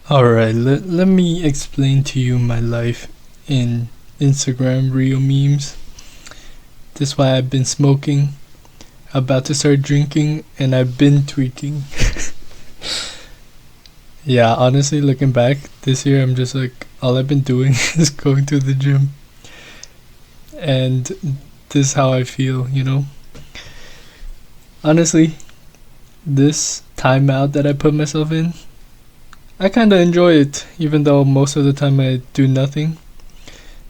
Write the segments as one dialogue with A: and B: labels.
A: Alright, let me explain to you my life in Instagram reel memes. This is why I've been smoking, about to start drinking, and I've been tweaking. Yeah, honestly, looking back, this year I'm just like, all I've been doing is going to the gym. And this is how I feel, you know? Honestly, this timeout that I put myself in, I kinda enjoy it, even though most of the time I do nothing.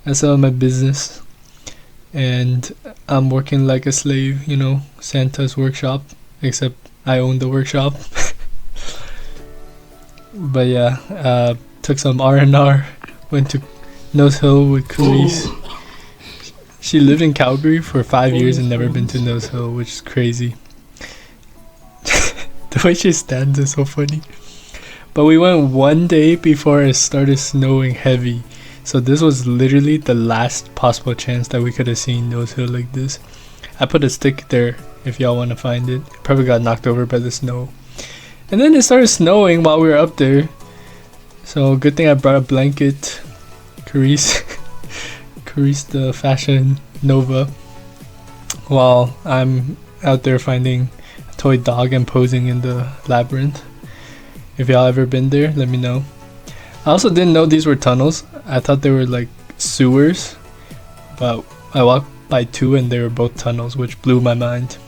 A: I sell my business, and I'm working like a slave, you know, Santa's workshop, except I own the workshop. But yeah, took some R&R, went to Nosehill with Karis. She lived in Calgary for 5 years and never been to Nosehill, which is crazy. The way she stands is so funny. But we went one day before it started snowing heavy, so this was literally the last possible chance that we could have seen Nosehill like this. I put a stick there if y'all want to find it. It probably got knocked over by the snow. And then it started snowing while we were up there, so good thing I brought a blanket. Karis the fashion Nova, while I'm out there finding a toy dog and posing in the labyrinth. If y'all ever been there, let me know. I also didn't know these were tunnels. I thought they were like sewers, but I walked by two and they were both tunnels, which blew my mind.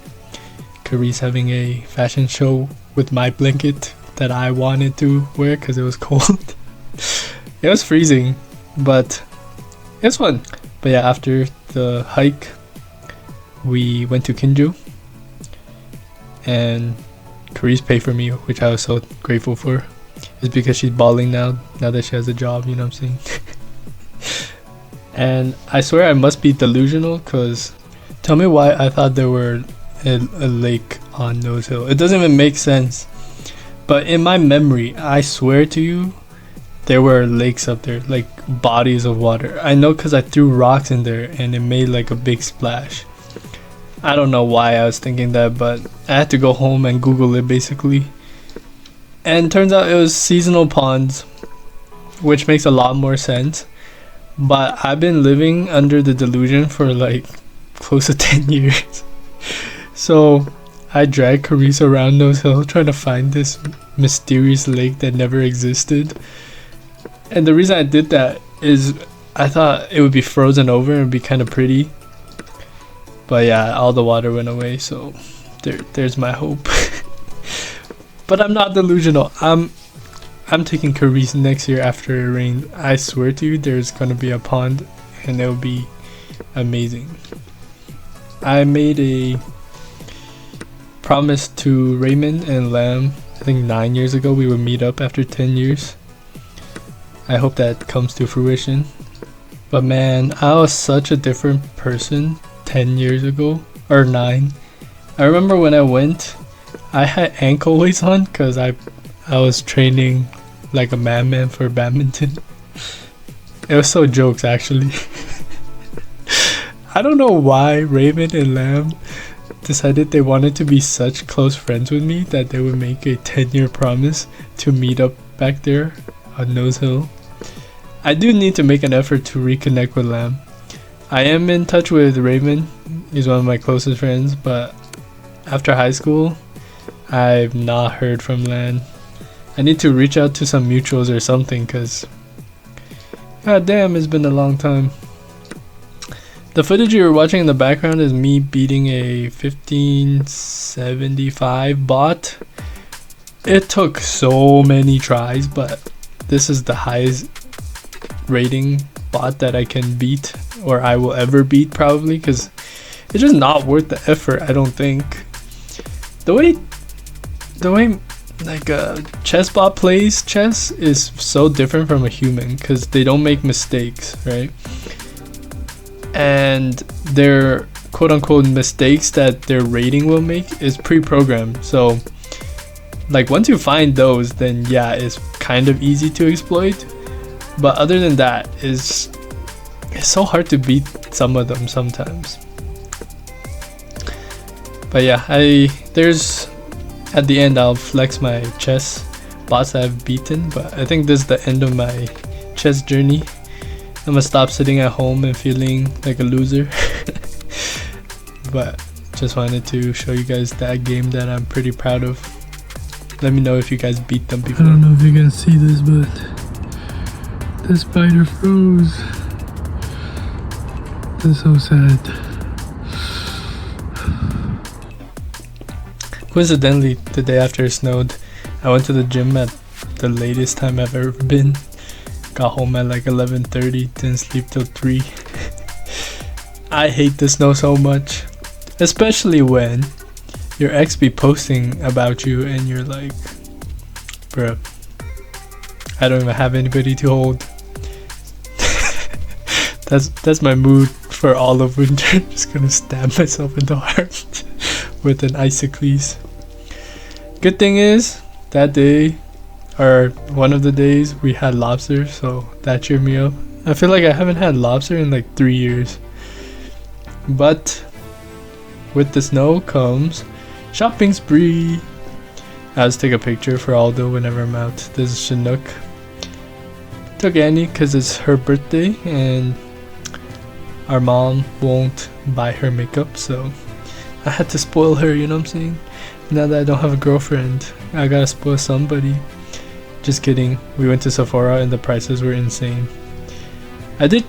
A: Karis having a fashion show with my blanket that I wanted to wear because it was cold. It was freezing, but it was fun. But yeah, after the hike, we went to Kinjo, and Karis paid for me, which I was so grateful for. It's because she's balling now that she has a job, you know what I'm saying? And I swear I must be delusional, because tell me why I thought there were a lake on Nosehill. It doesn't even make sense. But in my memory, I swear to you, there were lakes up there, like bodies of water. I know because I threw rocks in there and it made like a big splash. I don't know why I was thinking that, but I had to go home and Google it basically. And turns out it was seasonal ponds, which makes a lot more sense. But I've been living under the delusion for like close to 10 years. So I dragged Karis around Nosehill trying to find this mysterious lake that never existed. And the reason I did that is I thought it would be frozen over and be kind of pretty. But yeah, all the water went away, so there's my hope. But I'm not delusional. I'm taking Karis next year after it rains. I swear to you, there's gonna be a pond and it'll be amazing. I made a promise to Raymond and Lamb, I think 9 years ago. We would meet up after 10 years. I hope that comes to fruition. But man, I was such a different person 10 years ago, or 9. I remember when I went, I had ankle weights on because I was training like a madman for badminton. It was so jokes actually. I don't know why Raymond and Lamb decided they wanted to be such close friends with me that they would make a 10-year promise to meet up back there on Nosehill. I do need to make an effort to reconnect with Lamb. I am in touch with Raymond. He's one of my closest friends, but after high school, I've not heard from Lamb. I need to reach out to some mutuals or something, because god damn, it's been a long time. The footage you were watching in the background is me beating a 1575 bot. It took so many tries, but this is the highest rating bot that I can beat, or I will ever beat probably, because it's just not worth the effort. I don't think the way like a chess bot plays chess is so different from a human, because they don't make mistakes, right? And their quote-unquote mistakes that their rating will make is pre-programmed. So like once you find those, then yeah, it's kind of easy to exploit. But other than that, it's so hard to beat some of them sometimes. But yeah, there's at the end I'll flex my chess bots that I've beaten, but I think this is the end of my chess journey. I'm gonna stop sitting at home and feeling like a loser. But just wanted to show you guys that game that I'm pretty proud of. Let me know if you guys beat them before.
B: I don't know if you can see this, but the spider froze. That's so sad.
A: Coincidentally, the day after it snowed, I went to the gym at the latest time I've ever been. Got home at like 11:30, didn't sleep till 3. I hate the snow so much, especially when your ex be posting about you and you're like, bruh, I don't even have anybody to hold. That's my mood for all of winter. Just gonna stab myself in the heart with an icicles. Good thing is, that day, or one of the days, we had lobster, so that cheered me up. I feel like I haven't had lobster in like 3 years. But with the snow comes shopping spree. I just take a picture for Aldo whenever I'm out. This is Chinook. Took Annie because it's her birthday and our mom won't buy her makeup, so I had to spoil her, you know what I'm saying? Now that I don't have a girlfriend, I gotta spoil somebody. Just kidding, we went to Sephora and the prices were insane. I did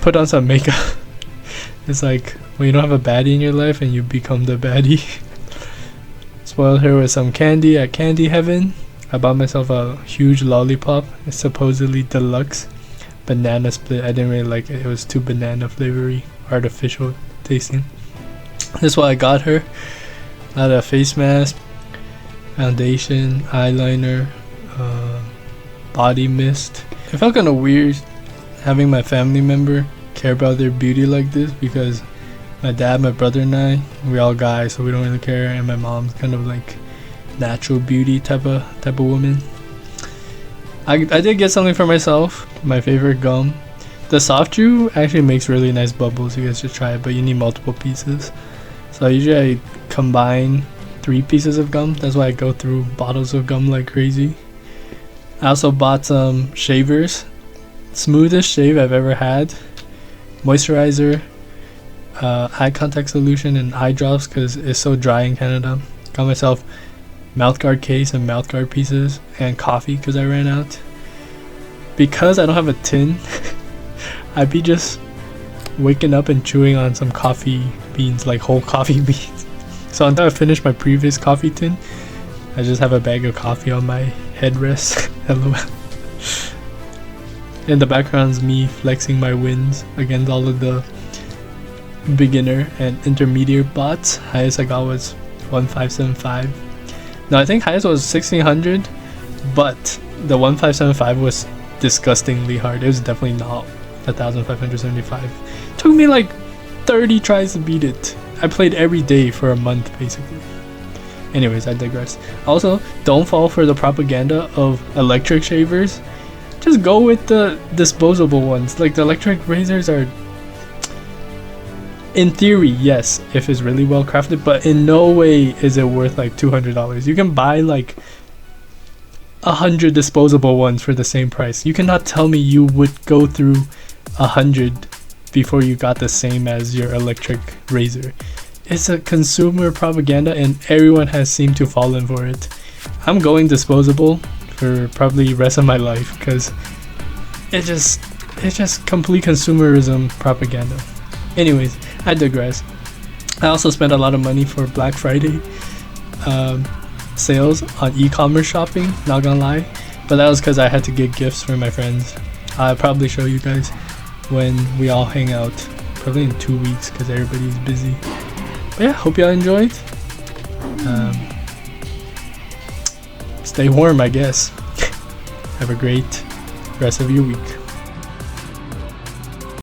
A: put on some makeup. It's like when you don't have a baddie in your life and you become the baddie. Spoiled her with some candy at Candy Heaven. I bought myself a huge lollipop. It's supposedly deluxe. Banana split. I didn't really like it. It was too banana flavory, artificial tasting. This is what I got her. Got a face mask, foundation, eyeliner, body mist. It felt kind of weird having my family member care about their beauty like this, because my dad, my brother and I, we all guys, so we don't really care, and my mom's kind of like natural beauty type of woman. I did get something for myself, my favorite gum. The soft chew actually makes really nice bubbles. You guys should try it, but you need multiple pieces. So usually I combine 3 pieces of gum. That's why I go through bottles of gum like crazy. I also bought some shavers. Smoothest shave I've ever had. Moisturizer, eye contact solution, and eye drops because it's so dry in Canada. Got myself mouthguard case and mouthguard pieces, and coffee because I ran out. Because I don't have a tin, I'd be just waking up and chewing on some coffee beans, like whole coffee beans. So until I finish my previous coffee tin, I just have a bag of coffee on my headrest. LOL. In the background's me flexing my wins against all of the beginner and intermediate bots. Highest I got was 1575. Now I think highest was 1600, but the 1575 was disgustingly hard. It was definitely not 1575. Took me like 30 tries to beat it. I played every day for a month basically. Anyways, I digress. Also, don't fall for the propaganda of electric shavers. Just go with the disposable ones. Like the electric razors are, in theory, yes, if it's really well crafted, but in no way is it worth like $200. You can buy like 100 disposable ones for the same price. You cannot tell me you would go through 100 before you got the same as your electric razor. It's a consumer propaganda and everyone has seemed to fall in for it. I'm going disposable for probably the rest of my life because it's just complete consumerism propaganda. Anyways, I digress. I also spent a lot of money for Black Friday sales on e-commerce shopping, not gonna lie, but that was because I had to get gifts for my friends. I'll probably show you guys when we all hang out, probably in 2 weeks because everybody's busy. But yeah, hope y'all enjoyed. Stay warm, I guess. Have a great rest of your week.